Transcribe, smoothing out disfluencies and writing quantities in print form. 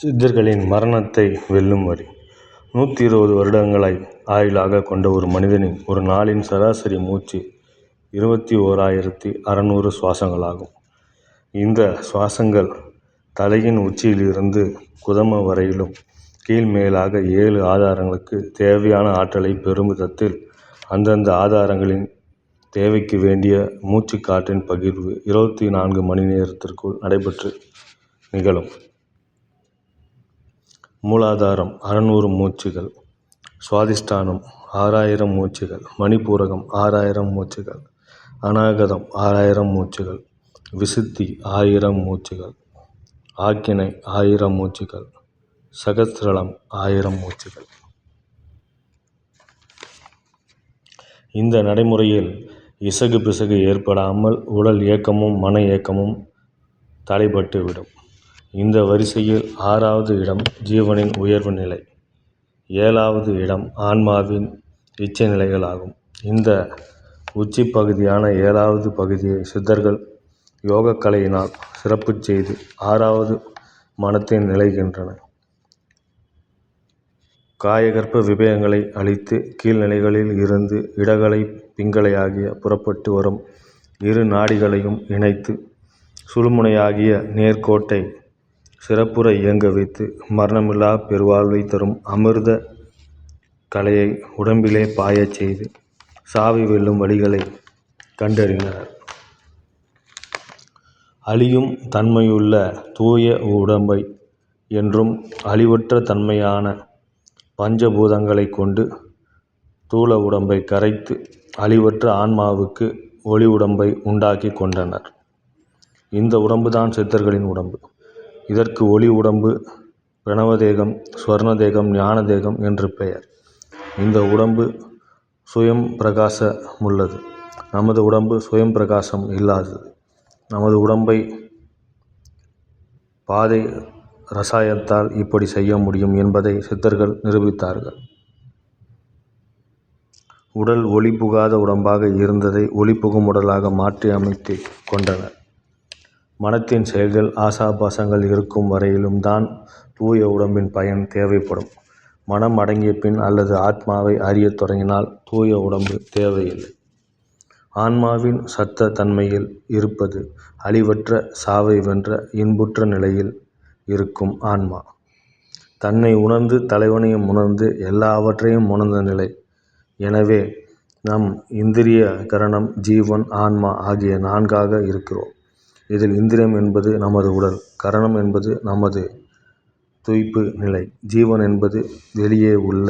சித்தர்களின் மரணத்தை வெல்லும் வழி. 120 வருடங்களை ஆயுளாக கொண்ட ஒரு மனிதனின் ஒரு நாளின் சராசரி மூச்சு 21,600 சுவாசங்களாகும். இந்த சுவாசங்கள் தலையின் உச்சியிலிருந்து குதம வரையிலும் கீழ்மேலாக 7 ஆதாரங்களுக்கு தேவையான ஆற்றலை பெறும் விதத்தில் அந்தந்த ஆதாரங்களின் தேவைக்கு வேண்டிய மூச்சு காற்றின் பகிர்வு 24 மணி நேரத்திற்குள் நடைபெற்று நிகழும். மூலாதாரம் 600 மூச்சுகள், சுவாதிஷ்டானம் 6000 மூச்சுகள், மணிப்பூரகம் 6000 மூச்சுகள், அநாகதம் 6000 மூச்சுகள், விசுத்தி 1000 மூச்சுகள், ஆக்கினை 1000 மூச்சுகள், சகஸ்ரலம் 1000 மூச்சுகள். இந்த நடைமுறையில் இசகு பிசகு ஏற்படாமல் உடல் இயக்கமும் மன இயக்கமும் தடைபட்டுவிடும். இந்த வரிசையில் 6வது இடம் ஜீவனின் உயர்வு நிலை, 7வது இடம் ஆன்மாவின் இச்சை நிலைகளாகும். இந்த உச்சி பகுதியான 7வது பகுதியை சித்தர்கள் யோகக்கலையினால் சிறப்பு செய்து 6வது மனத்தின் நிலைகின்றனர். காயகற்ப விபயங்களை அழித்து கீழ்நிலைகளில் இருந்து இடகலை பிங்கலை புறப்பட்டு வரும் இரு நாடிகளையும் இணைத்து சுழுமுனையாகிய நேர்கோட்டை சிறப்புற இயங்க வைத்து மரணமில்லா பெருவாழ்வை தரும் அமிர்த கலையை உடம்பிலே பாயச் செய்து சாவை வெல்லும் வழிகளை கண்டறிந்தனர். அழியும் தன்மையுள்ள தூய உடம்பை என்றும் அழிவற்ற தன்மையான பஞ்சபூதங்களை கொண்டு தூல உடம்பை கரைத்து அழிவற்ற ஆன்மாவுக்கு ஒளி உடம்பை உண்டாக்கி கொண்டனர். இந்த உடம்புதான் சித்தர்களின் உடம்பு. இதற்கு ஒளி உடம்பு, பிரணவதேகம், ஸ்வர்ணதேகம், ஞானதேகம் என்று பெயர். இந்த உடம்பு சுயம் பிரகாசமுள்ளது. நமது உடம்பு சுயம் பிரகாசம் இல்லாதது. நமது உடம்பை பாதை ரசாயத்தால் இப்படி செய்ய முடியும் என்பதை சித்தர்கள் நிரூபித்தார்கள். உடல் ஒளி புகாத உடம்பாக இருந்ததை ஒளி புகும் உடலாக மாற்றி அமைத்து கொண்டனர். மனத்தின் செயல்கள் ஆசாபாசங்கள் இருக்கும் வரையிலும் தான் தூய உடம்பின் பயன் தேவைப்படும். மனம் அடங்கிய பின் அல்லது ஆத்மாவை அறியத் தொடங்கினால் தூய உடம்பு தேவையில்லை. ஆன்மாவின் சத்த தன்மையில் இருப்பது அழிவற்ற சாவை வென்ற இன்புற்ற நிலையில் இருக்கும் ஆன்மா. தன்னை உணர்ந்து தலைவனையும் உணர்ந்து எல்லாவற்றையும் உணர்ந்த நிலை. எனவே நம் இந்திரிய கரணம், ஜீவன், ஆன்மா ஆகிய 4ஆக இருக்கிறோம். இதில் இந்திரியம் என்பது நமது உடல், கரணம் என்பது நமது துய்ப்பு நிலை, ஜீவன் என்பது வெளியே உள்ள